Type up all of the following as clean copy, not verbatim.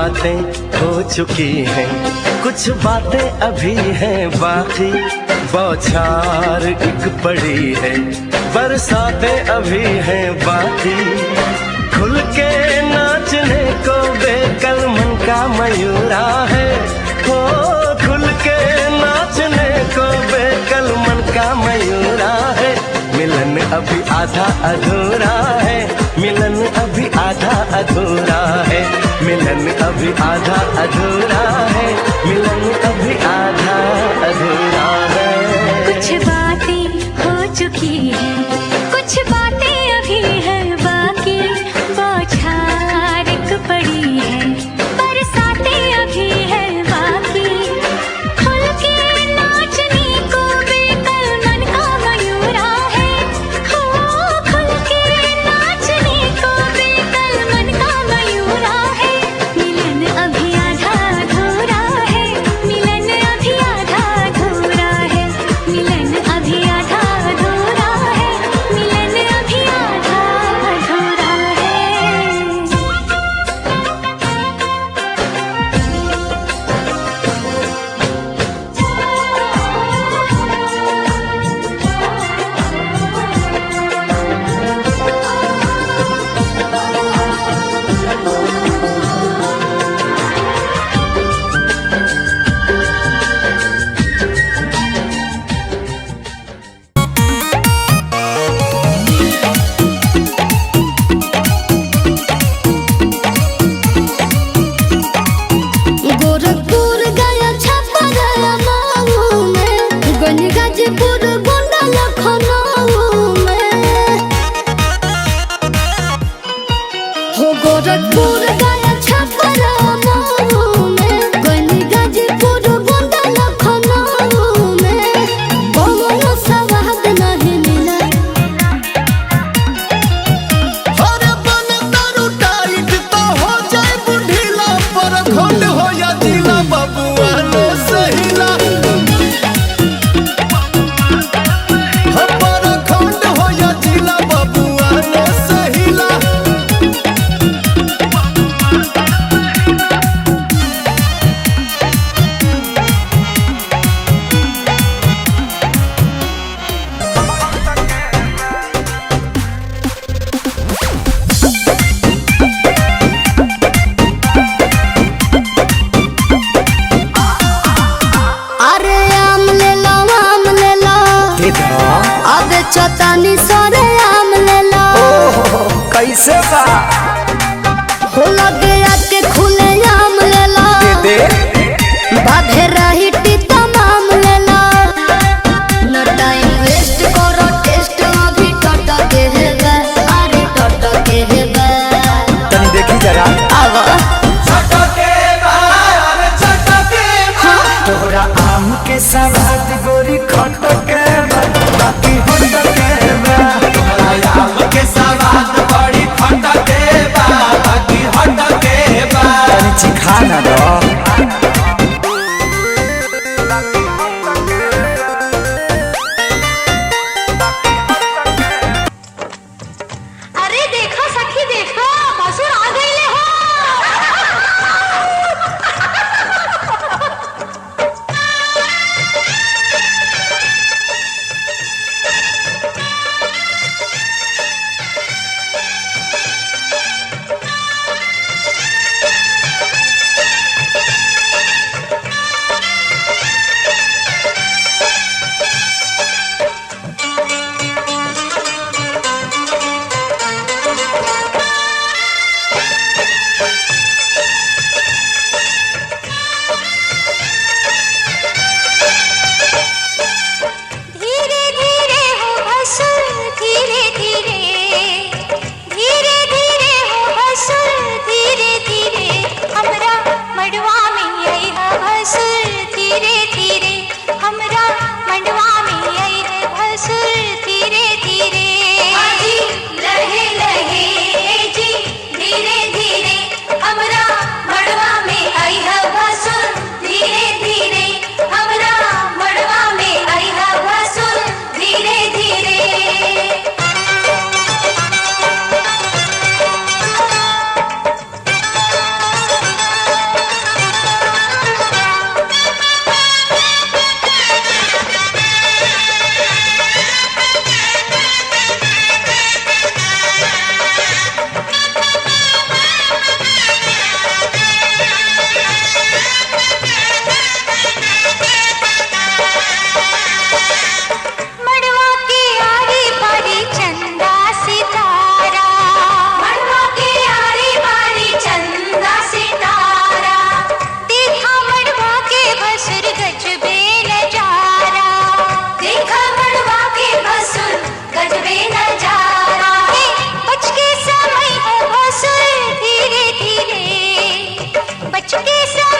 बातें हो चुकी हैं, कुछ बातें अभी हैं बाकी। बौछार एक पड़ी है, बरसातें अभी हैं बाकी। खुल के नाचने को बेकल मन का मयूरा है, हो खुल के नाचने को बेकल मन का मयूरा है। मिलन अभी आधा अधूरा है, मिलन अभी आधा अधूरा है, मिलन अभी आधा अधूरा है, मिलन अभी आधा अधूरा है। कुछ बातें हो चुकी हैं, कुछ बातें अभी हैं बाकी। बौछार एक पड़ी है, बरसातें अभी हैं बाकी। खुल के नाचने को बेकल मन का मयूरा है, हो खुल के नाचने को बेकल मन का मयूरा है। मिलन अभी आधा अधूरा है, मिलन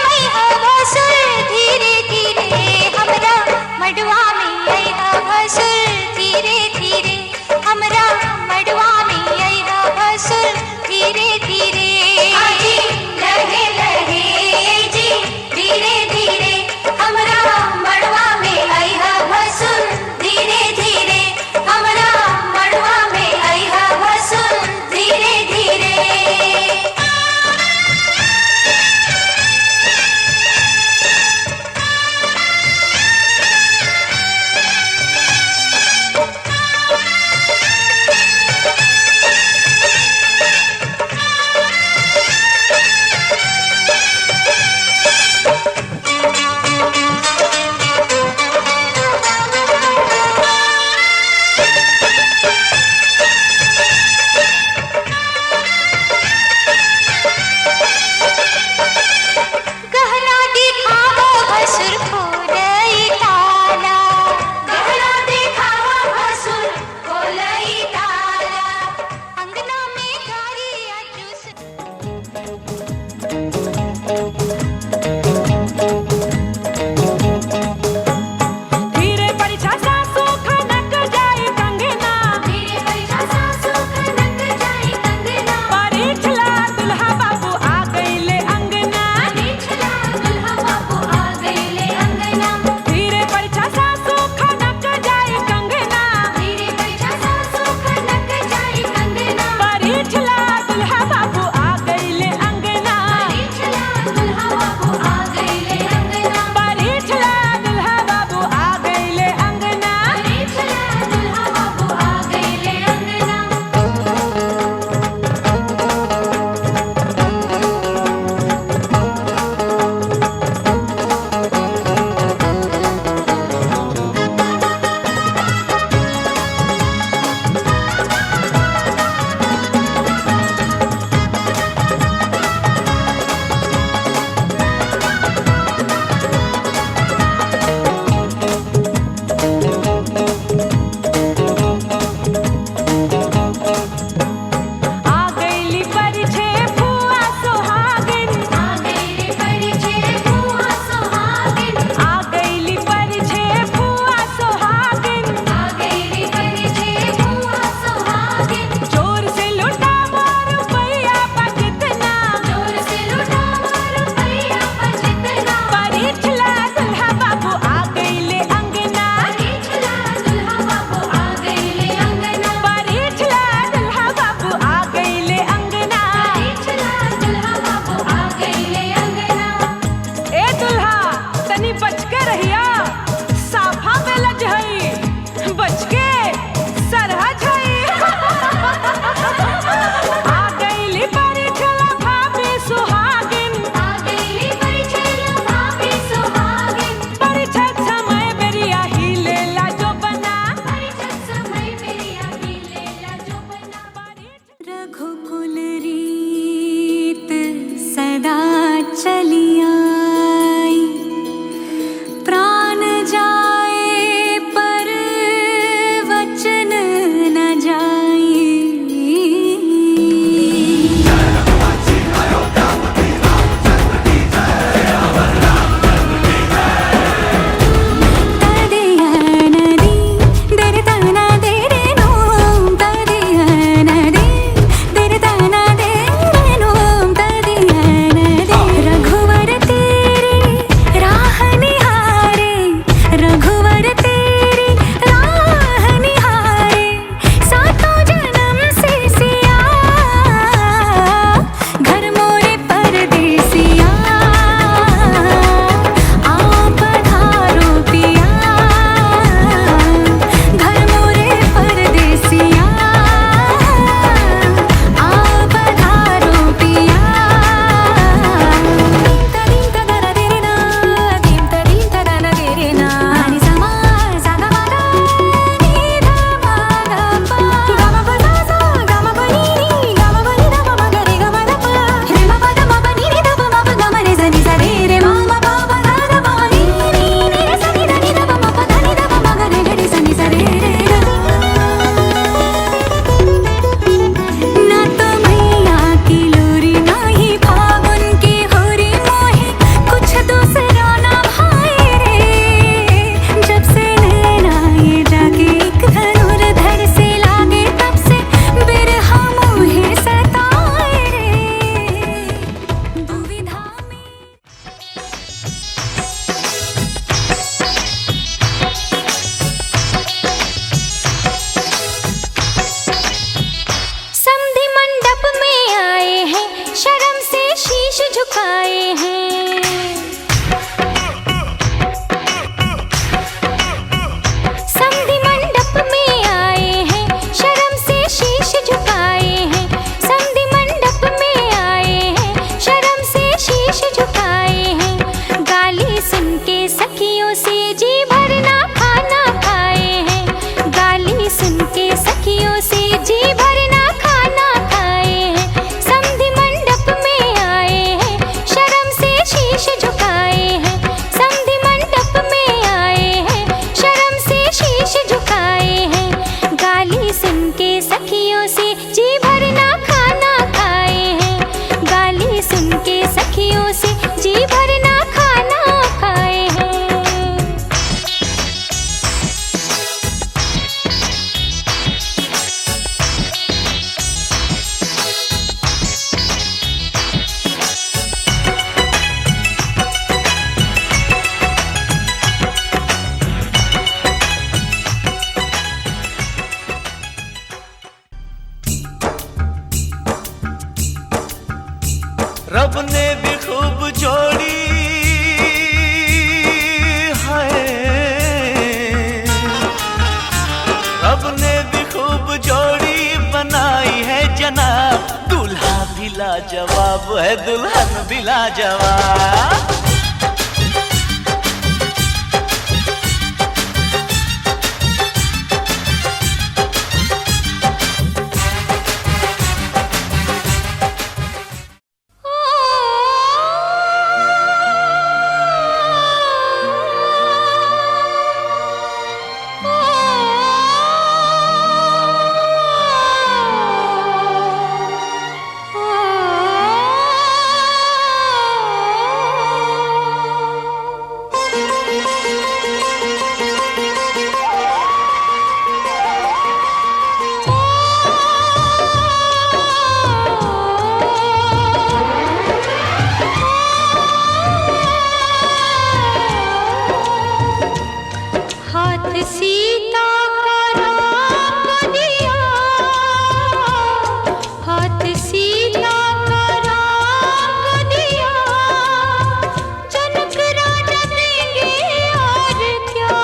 मैया भसुर धीरे धीरे हमरा मड़वा में अइहा भसुर धीरे धीरे हमरा मड़वा में अइहा भसुर धीरे धीरे आजी लहे लहे जी धीरे धीरे हमरा मड़वा में अइहा भसुर धीरे धीरे हमरा मड़वा में अइहा भसुर धीरे धीरे लाजवाब है दुल्हन भी लाजवाब। सीता का राम दिया, हाथ सीता का राम दिया, जनक राजा देंगे और क्या,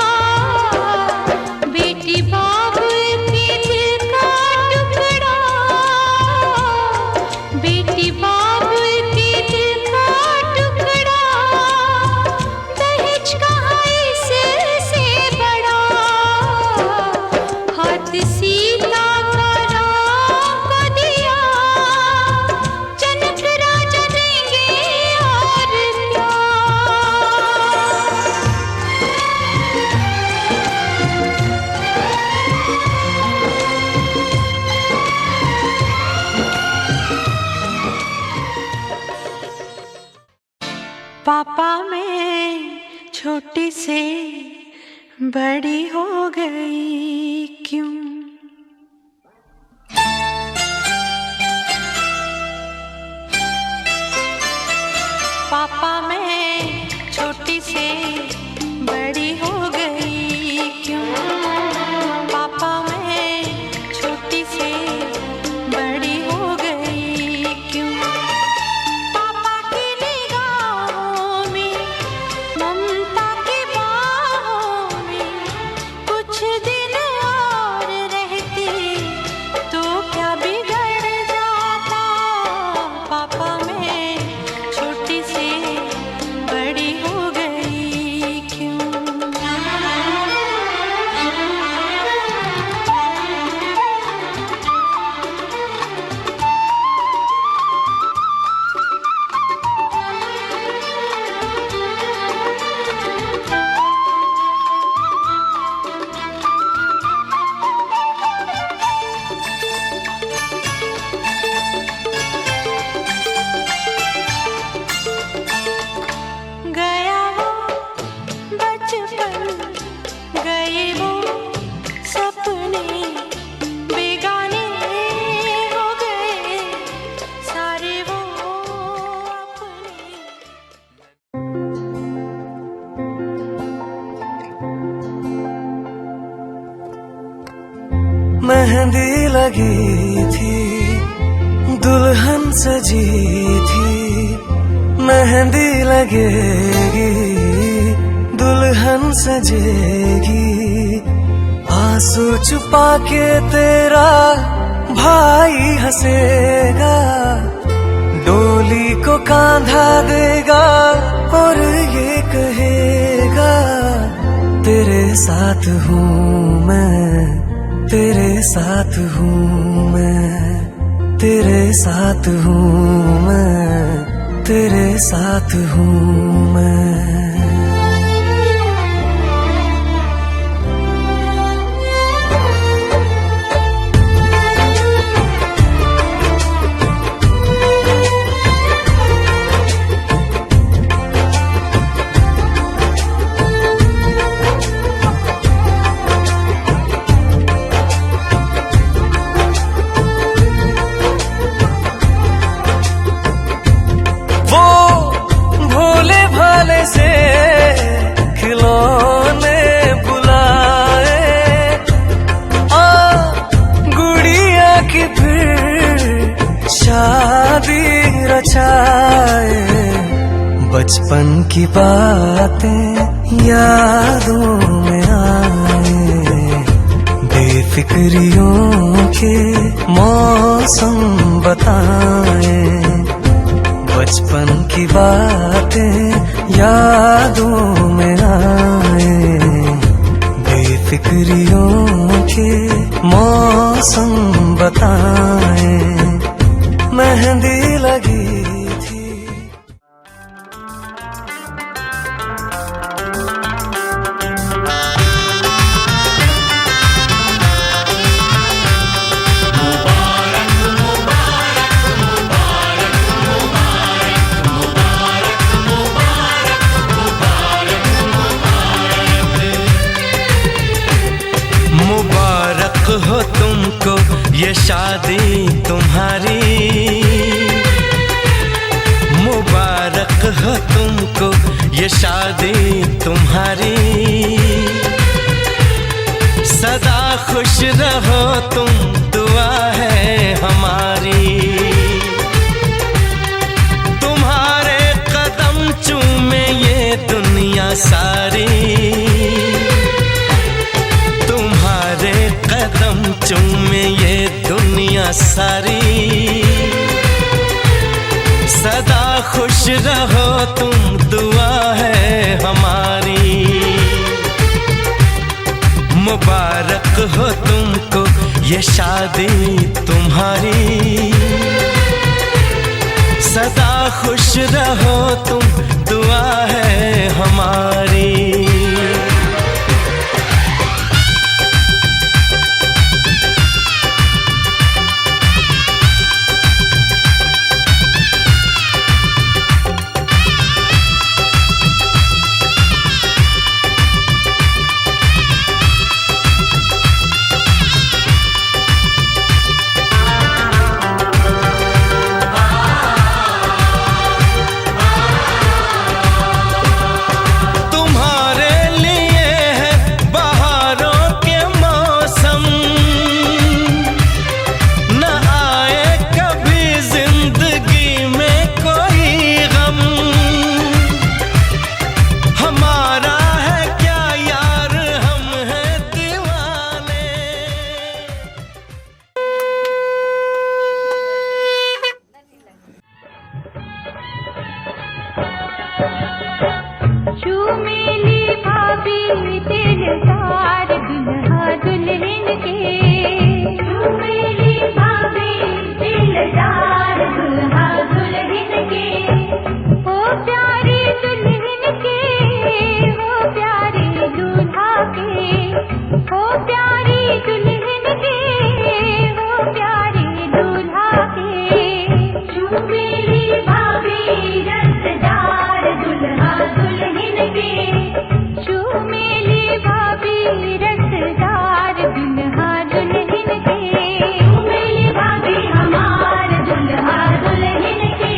बेटी बाबुल के दिल का टुकड़ा, बेटी बाबुल के दिल का टुकड़ा, दहेज कहाँ इससे बड़ा, हाथ सीता का राम को दिया, जनक राजा देंगे और क्या। पापा मैं छोटी से बड़ी हो गई क्यों, पापा मैं छोटी से बड़ी हो गई क्यों, पापा मैं छोटी से बड़ी हो गई क्यों, पापा की निगाहों में ममता की बाहों में कुछ दिन और रहती तो क्या बिगड़ जाता, पापा मैं छोटी से बड़ी हो गई क्यों। गया वो बचपन, गए वो सपने, बेगाने हो गए सारे वो अपने। मेहंदी लगी थी, दुल्हन सजी थी, मेहंदी लगेगी, दुल्हन सजेगी, आंसू छुपा के तेरा भाई हंसेगा, डोली को कांधा देगा और ये कहेगा, तेरे साथ हूँ मैं, तेरे साथ हूँ मैं, तेरे साथ हूँ मैं, तेरे साथ हूँ मैं। से खिलौने बुलाए, गुड़िया की फिर शादी रचाए, बचपन की बातें यादों में आए, बेफिक्रियों के मौसम बताए, बचपन की बातें यादों में आए, बेफिक्रियों के मौसम बताए, मेहंदी लगी थी। मुबारक हो तुमको ये शादी तुम्हारी, मुबारक हो तुमको ये शादी तुम्हारी। सदा खुश रहो तुम, दुआ है हमारी। तुम्हारे कदम चूमे ये दुनिया सारी, तुम्हारे कदम चूमे ये दुनिया सारी। सदा खुश रहो तुम, दुआ है हमारी। मुबारक हो तुमको ये शादी तुम्हारी, सदा खुश रहो तुम, दुआ है हमारी। चूमेली भाभी दिलदार दुल्हा दुल्हन के, चूमेली भाभी दिलदार दुल्हा दुल्हन के। हो प्यारे दुल्हन के, हो प्यारे दूल्हा के, हो प्यारी दुल्हन के, हो प्यारे दूल्हा के। चूमेली भाभी रसदार दुल्हा दुल्हन के, चूमेली भाभी रसदार दुल्हा दुल्हन के। चूमेली भाभी हमार दुल्हा दुल्हन के,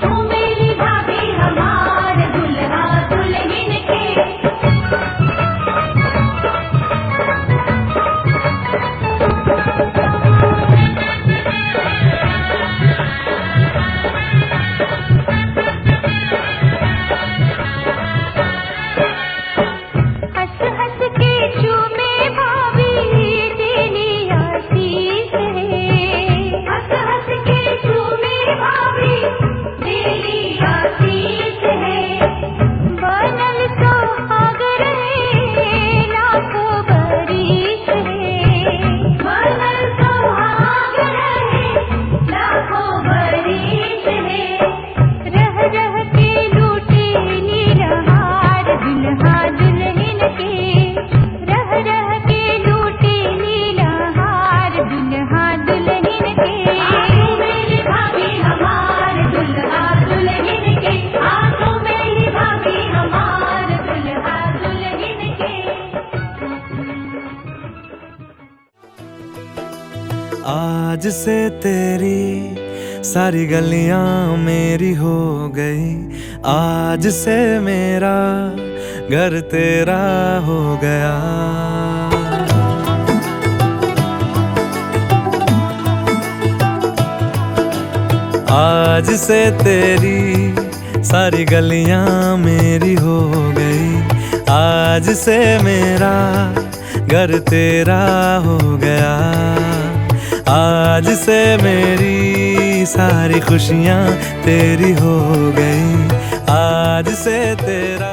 चूमेली भाभी हमार दुल्हा दुल्हन के। हंस हंस के चूमे भाभी तेरी आशीष है, हंस हंस के चूमे भाभी तेरी आशीष है। बनल सुहाग रहे लाखों बरिस है, बनल सुहाग रहे लाखों बरिस है। रह रह के लूटे नीलहार दुल्हा दुल्हन के, रह रह के लूटे नीलहार दुल्हा दुल्हन के। चूमेली भाभी हमार दुल्हा दुल्हन के, चूमेली भाभी हमार दुल्हा दुल्हन के। आज से तेरी सारी गलियां मेरी हो गई, आज से मेरा घर तेरा हो गया। आज से तेरी सारी गलियां मेरी हो गई, आज से मेरा घर तेरा हो गया। आज से मेरी सारी खुशियाँ तेरी हो गई आज से तेरा।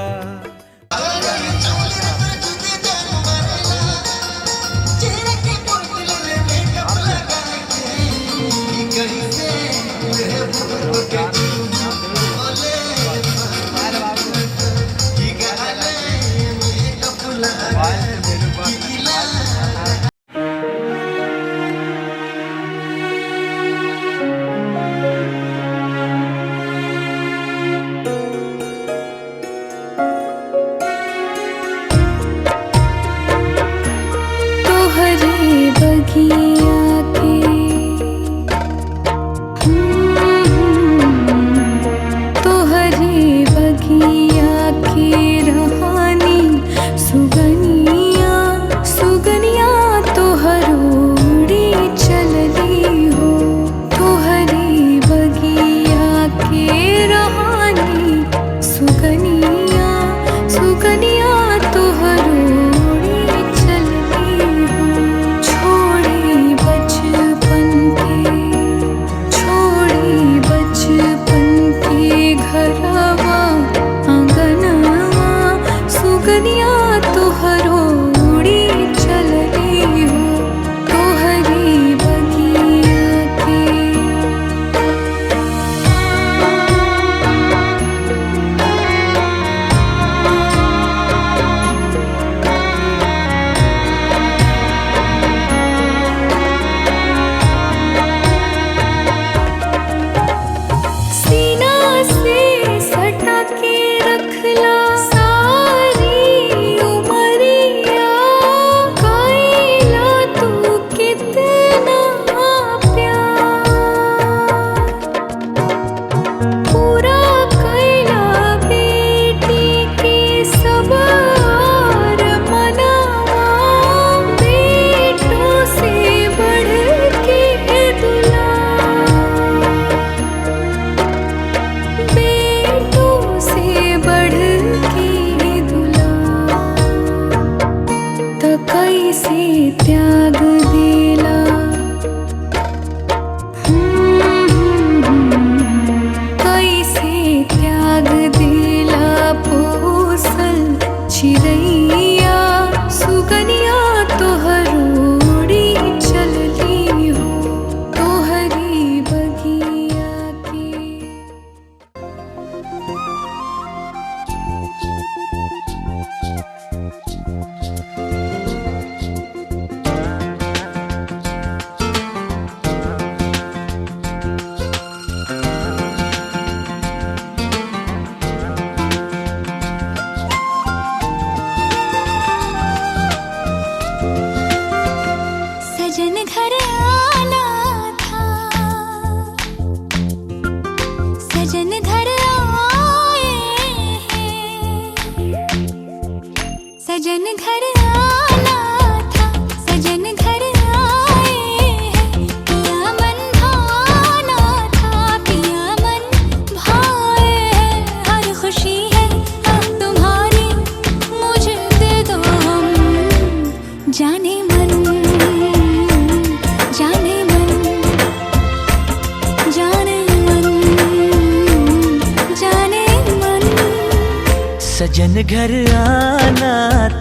सजन घर आना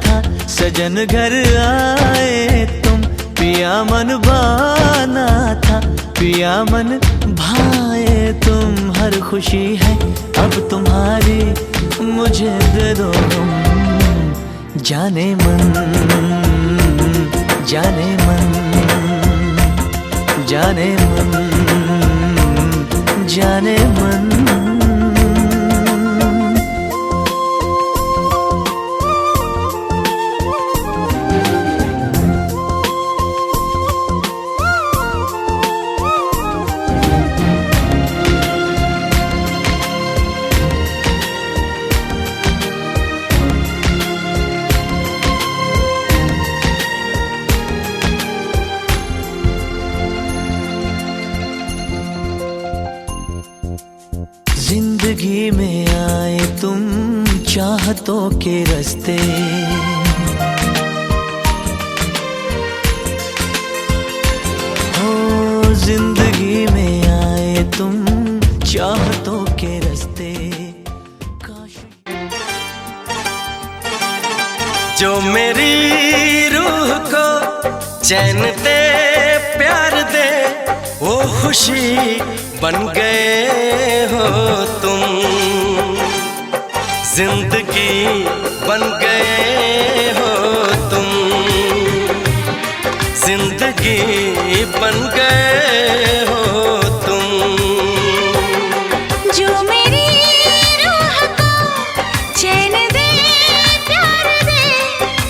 था, सजन घर आए तुम, पिया मन भाना था, पिया मन भाए तुम। हर खुशी है अब तुम्हारी, मुझे दे दो तुम। जाने मन, जाने मन, जाने मन, जाने मन। जिंदगी में आए तुम चाहतों के रास्ते, हो जिंदगी में आए तुम चाहतों के रास्ते। जो मेरी रूह को चैन दे प्यार दे वो खुशी बन गए हो तुम, जिंदगी बन गए हो तुम, जिंदगी बन गए हो तुम। जो मेरी रूह को चैन दे प्यार दे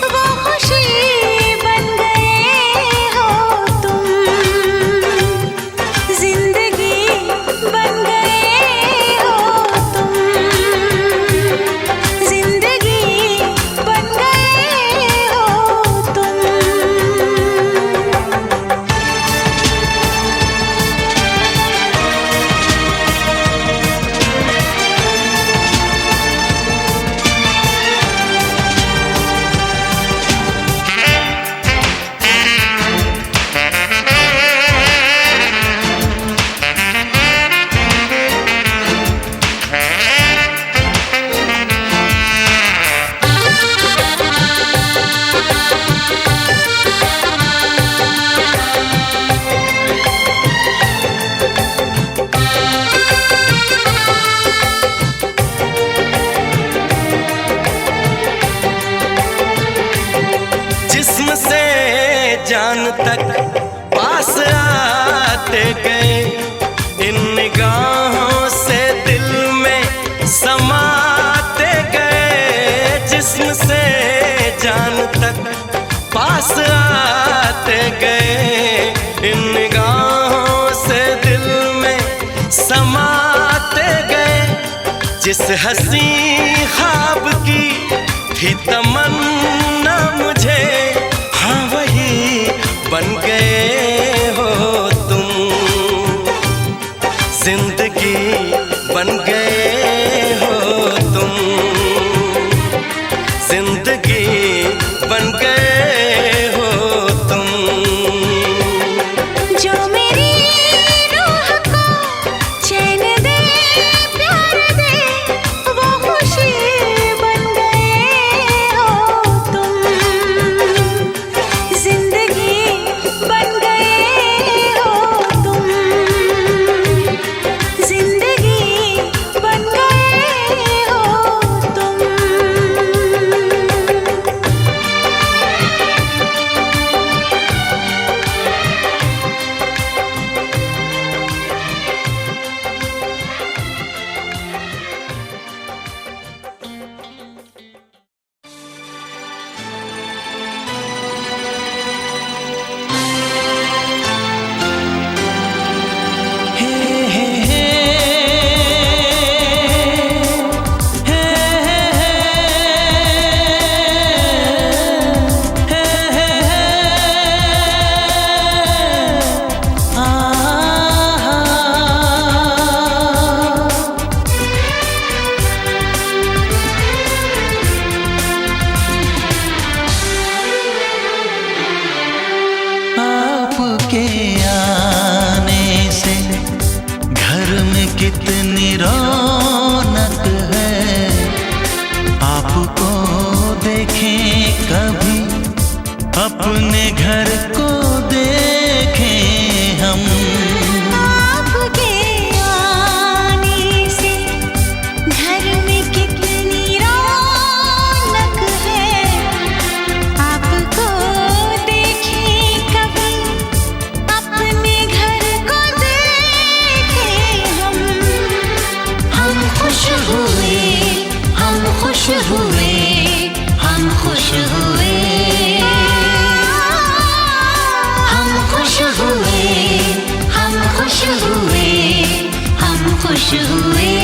वो खुशी बन गए हो तुम, जिंदगी बन गए हो तुम, जिंदगी बन गए हो तुम। जिस्म से जान तक पास आते गए, इन निगाहों से दिल में समाते गए। जिस्म से जान तक पास आते गए, इन निगाहों से दिल में समाते गए। जिस हंसी ख्वाब की थी तमन्ना मुझे, हाँ वही बन गए हो तुम, जिंदगी बन गए हो तुम, जिंदगी बन गए हो तुम। जो मेरी रूह को चैन दे प्यार दे वो खुशी बन गए हो तुम, जिंदगी बन गए हो तुम, जिंदगी बन गए हो तुम। आपके आने से घर में कितनी रौनक है, आपको देखें कभी अपने घर को देखें हम। आपके आने से घर में कितनी रौनक है, आपको देखें कभी अपने घर को देखें हम। हम खुश हुए, हम खुश हुए, हम खुश हुए, हम खुश हुए, हम खुश हुए, हम खुश हुए।